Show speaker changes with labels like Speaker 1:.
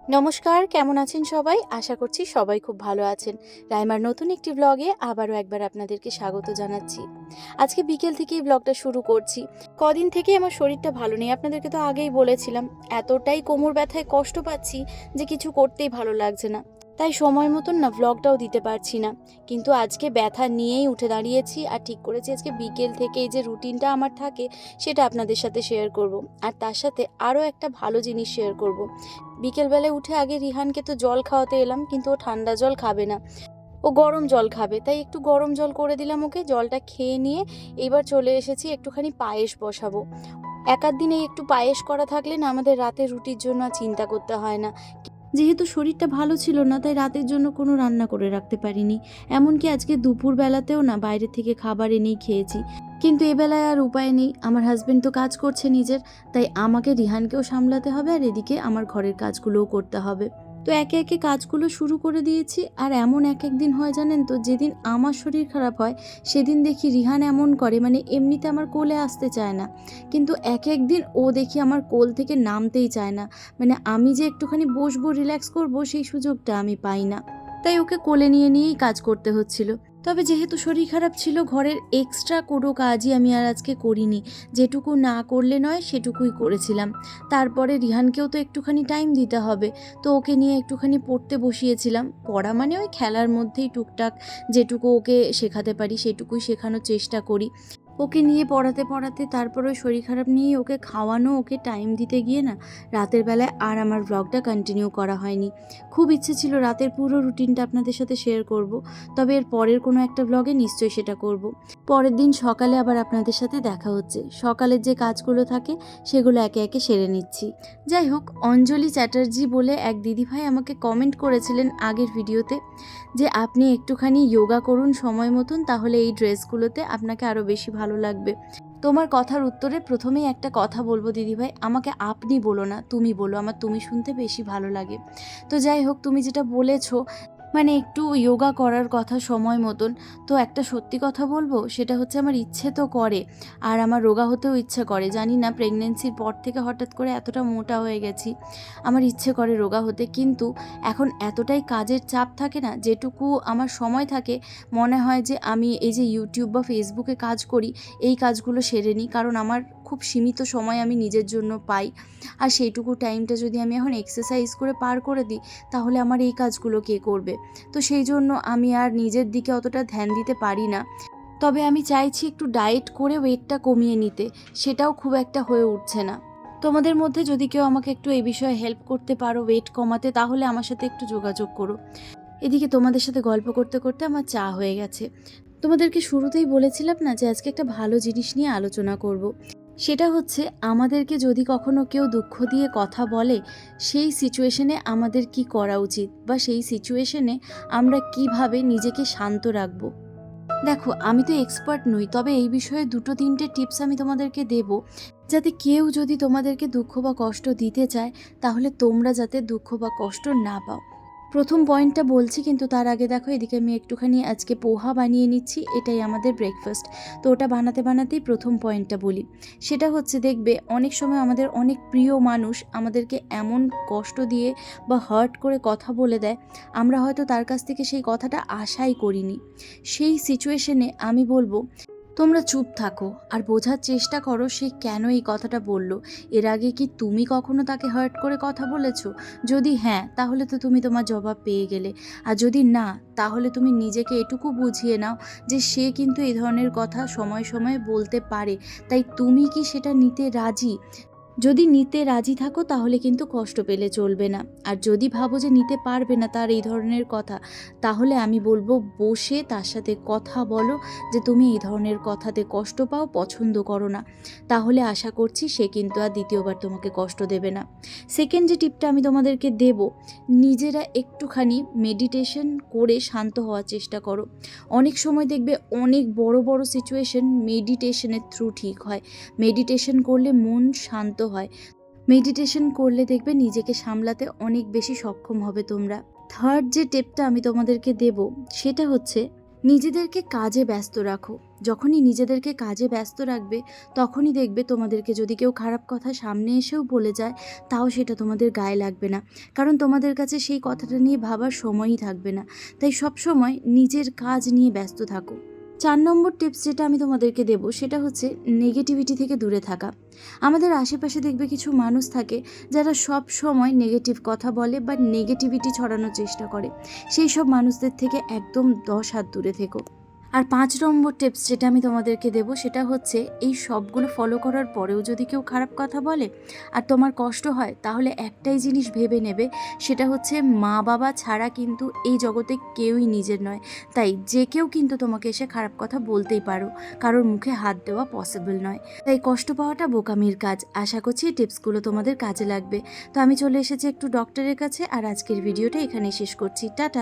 Speaker 1: নমস্কার, কেমন আছেন সবাই? আশা করছি সবাই খুব ভালো আছেন। রাইমার নতুন একটি ব্লগে আবারও একবার আপনাদেরকে স্বাগত জানাচ্ছি। আজকে বিকেল থেকেই ব্লগটা শুরু করছি। কদিন থেকেই আমার শরীরটা ভালো নেই, আপনাদেরকে তো আগেই বলেছিলাম। এতটাই কোমর ব্যথায় কষ্ট পাচ্ছি যে কিছু করতেই ভালো লাগছে না। তাই সময় মতন না ব্লগটাও দিতে পারছি না। কিন্তু আজকে ব্যথা নিয়েই উঠে দাঁড়িয়েছি আর ঠিক করেছি আজকে বিকেল থেকে এই যে রুটিনটা আমার থাকে সেটা আপনাদের সাথে শেয়ার করব। আর তার সাথে আরও একটা ভালো জিনিস শেয়ার করব। বিকেলবেলায় উঠে আগে রিহানকে তো জল খাওয়াতে এলাম, কিন্তু ও ঠান্ডা জল খাবে না, ও গরম জল খাবে। তাই একটু গরম জল করে দিলাম ওকে। জলটা খেয়ে নিয়ে এবার চলে এসেছি একটুখানি পায়েস বসাবো। এক আধ দিনে একটু পায়েস করা থাকলে না আমাদের রাতের রুটির জন্য আর চিন্তা করতে হয় না। যেহেতু শরীরটা ভালো ছিল না, তাই রাতের জন্য কোনো রান্না করে রাখতে পারিনি। এমনকি আজকে দুপুরবেলাতেও না বাইরে থেকে খাবার এনেই খেয়েছি। কিন্তু এবেলায় আর উপায় নেই, আমার হাজবেন্ড তো কাজ করছে নিজের, তাই আমাকে রিহানকেও সামলাতে হবে আর এদিকে আমার ঘরের কাজগুলোও করতে হবে। তো একে একে কাজগুলো শুরু করে দিয়েছি। আর এমন এক এক দিন হয় জানেন তো, যেদিন আমার শরীর খারাপ হয় সেদিন দেখি রিহান এমন করে, মানে এমনিতে আমার কোলে আসতে চায় না, কিন্তু এক এক দিন ও দেখি আমার কোল থেকে নামতেই চায় না। মানে আমি যে একটুখানি বসবো, রিল্যাক্স করব, সেই সুযোগটা আমি পাই না। তাই ওকে কোলে নিয়ে নিয়েই কাজ করতে হচ্ছিল। তবে যেহেতু শরীর খারাপ ছিল, ঘরের এক্সট্রা কোনো কাজই আমি আর আজকে করিনি। যেটুকু না করলে নয় সেটুকুই করেছিলাম। তারপরে রিহানকেও তো একটুখানি টাইম দিতে হবে, তো ওকে নিয়ে একটুখানি পড়তে বসিয়েছিলাম। পড়া মানে ওই খেলার মধ্যেই টুকটাক যেটুকু ওকে শেখাতে পারি সেটুকুই শেখানোর চেষ্টা করি। ওকে নিয়ে পড়াতে পড়াতে তারপর ওই শরীর খারাপ নিয়ে ওকে খাওয়ানো, ওকে টাইম দিতে গিয়ে না রাতের বেলায় আর আমার ব্লগটা কন্টিনিউ করা হয়নি। খুব ইচ্ছে ছিল রাতের পুরো রুটিনটা আপনাদের সাথে শেয়ার করব, তবে এর পরের কোনো একটা ব্লগে নিশ্চয়ই সেটা করব। পরের দিন সকালে আবার আপনাদের সাথে দেখা হচ্ছে। সকালের যে কাজগুলো থাকে সেগুলো একে একে সেরে নিচ্ছি। যাই হোক, অঞ্জলি চ্যাটার্জি বলে এক দিদিভাই আমাকে কমেন্ট করেছিলেন আগের ভিডিওতে যে আপনি একটুখানি যোগা করুন সময় মতন, তাহলে এই ড্রেসগুলোতে আপনাকে আরও বেশি ভালো লাগবে। তোমার কথার উত্তরে প্রথমেই একটা কথা বলবো দিদিভাই, আমাকে আপনি বলো না, তুমি বলো, আমার তুমি শুনতে বেশি ভালো লাগে। তো যাই হোক, তুমি যেটা বলেছো মানে একটু যোগা করার কথা সময় মতন, তো একটা সত্যি কথা বলবো, সেটা হচ্ছে আমার ইচ্ছে তো করে আর আমার রোগা হতেও ইচ্ছে করে। জানি না, প্রেগনেন্সির পর থেকে হঠাৎ করে এতটা মোটা হয়ে গেছি, আমার ইচ্ছে করে রোগা হতে, কিন্তু এখন এতটাই কাজের চাপ থাকে না, যেটুকু আমার সময় থাকে মনে হয় যে আমি এই যে ইউটিউব বা ফেসবুকে কাজ করি এই কাজগুলো সেরে নিই, কারণ আমার খুব সীমিত সময় আমি নিজের জন্য পাই। আর সেইটুকু টাইমটা যদি আমি এখন এক্সারসাইজ করে পার করে দিই, তাহলে আমার এই কাজগুলো কে করবে? তো সেই জন্য আমি আর নিজের দিকে অতটা ধ্যান দিতে পারি না। তবে আমি চাইছি একটু ডায়েট করে ওয়েটটা কমিয়ে নিতে, সেটাও খুব একটা হয়ে উঠছে না। তোমাদের মধ্যে যদি কেউ আমাকে একটু এই বিষয়ে হেল্প করতে পারো ওয়েট কমাতে, তাহলে আমার সাথে একটু যোগাযোগ করো। এদিকে তোমাদের সাথে গল্প করতে করতে আমার চা হয়ে গেছে। তোমাদেরকে শুরুতেই বলেছিলাম না যে আজকে একটা ভালো জিনিস নিয়ে আলোচনা করব। সেটা হচ্ছে, আমাদেরকে যদি কখনো কেউ দুঃখ দিয়ে কথা বলে, সেই সিচুয়েশনে আমাদের কি করা উচিত, বা সেই সিচুয়েশনে আমরা কিভাবে নিজেকে শান্ত রাখবো। দেখো, আমি তো এক্সপার্ট নই, তবে এই বিষয়ে দুটো তিনটে টিপস আমি তোমাদেরকে দেব, যাতে কেউ যদি তোমাদেরকে দুঃখ বা কষ্ট দিতে চায়, তাহলে তোমরা যাতে দুঃখ বা কষ্ট না পাও। প্রথম পয়েন্টটা বলছি, কিন্তু তার আগে দেখো, এদিকে আমি একটুখানি আজকে পোহা বানিয়ে নিচ্ছি, এটাই আমাদের ব্রেকফাস্ট। তো ওটা বানাতে বানাতেই প্রথম পয়েন্টটা বলি। সেটা হচ্ছে, দেখবে অনেক সময় আমাদের অনেক প্রিয় মানুষ আমাদেরকে এমন কষ্ট দিয়ে বা হার্ট করে কথা বলে দেয়, আমরা হয়তো তার কাছ থেকে সেই কথাটা আশাই করিনি। সেই সিচুয়েশনে আমি বলবো, তোমরা চুপ থাকো আর বোঝার চেষ্টা করো সে কেন এই কথাটা বলল। এর আগে কি তুমি কখনো তাকে হার্ট করে কথা বলেছো? যদি হ্যাঁ, তাহলে তো তুমি তোমার জবাব পেয়ে গেলে। আর যদি না, তাহলে তুমি নিজেকে এটুকু বুঝিয়ে নাও যে সে কিন্তু এই ধরনের কথা সময় সময় বলতে পারে, তাই তুমি কি সেটা নিতে রাজি? যদি নিতে রাজি থাকো তাহলে কিন্তু কষ্ট পেলে চলবে না। আর যদি ভাবো যে নিতে পারবে না তার এই ধরনের কথা, তাহলে আমি বলবো বসে তার সাথে কথা বলো যে তুমি এই ধরনের কথাতে কষ্ট পাও, পছন্দ করো না। তাহলে আশা করছি সে কিন্তু আর দ্বিতীয়বার তোমাকে কষ্ট দেবে না। সেকেন্ড যে টিপটা আমি তোমাদেরকে দেব, নিজেরা একটুখানি মেডিটেশন করে শান্ত হওয়ার চেষ্টা করো। অনেক সময় দেখবে অনেক বড় বড় সিচুয়েশন মেডিটেশনের থ্রু ঠিক হয়। মেডিটেশন করলে মন শান্ত হয়। মেডিটেশন করলে দেখবে নিজেকে সামলাতে অনেক বেশি সক্ষম হবে তোমরা। থার্ড যে টিপটা আমি তোমাদেরকে দেব, সেটা হচ্ছে নিজেদেরকে কাজে ব্যস্ত রাখো। যখনই নিজেদেরকে কাজে ব্যস্ত রাখবে তখনই দেখবে তোমাদেরকে যদি কেউ খারাপ কথা সামনে এসেও বলে যায় তাও সেটা তোমাদের গায়ে লাগবে না, কারণ তোমাদের কাছে সেই কথাটা নিয়ে ভাবার সময়ই থাকবে না। তাই সব সময় নিজের কাজ নিয়ে ব্যস্ত থাকো। 4 নম্বর টিপস যেটা আমি তোমাদেরকে দেবো সেটা হচ্ছে নেগেটিভিটি থেকে দূরে থাকা। আমাদের আশেপাশে দেখবে কিছু মানুষ থাকে যারা সব সময় নেগেটিভ কথা বলে বা নেগেটিভিটি ছড়ানোর চেষ্টা করে। সেই সব মানুষদের থেকে একদম 10 হাত দূরে থেকো। আর 5 নম্বর টিপস যেটা আমি তোমাদেরকে দেবো সেটা হচ্ছে এই সবগুলো ফলো করার পরেও যদি কেউ খারাপ কথা বলে আর তোমার কষ্ট হয় তাহলে একটাই জিনিস ভেবে নেবে, সেটা হচ্ছে মা বাবা ছাড়া কিন্তু এই জগতে কেউই নিজের নয়। তাই যে কেউ কিন্তু তোমাকে এসে খারাপ কথা বলতেই পারো, কারোর মুখে হাত দেওয়া পসিবল নয়। তাই কষ্ট পাওয়াটা বোকামির কাজ। আশা করছি এই টিপসগুলো তোমাদের কাজে লাগবে। তো আমি চলে এসেছি একটু ডক্টরের কাছে, আর আজকের ভিডিওটা এখানেই শেষ করছি। টাটা।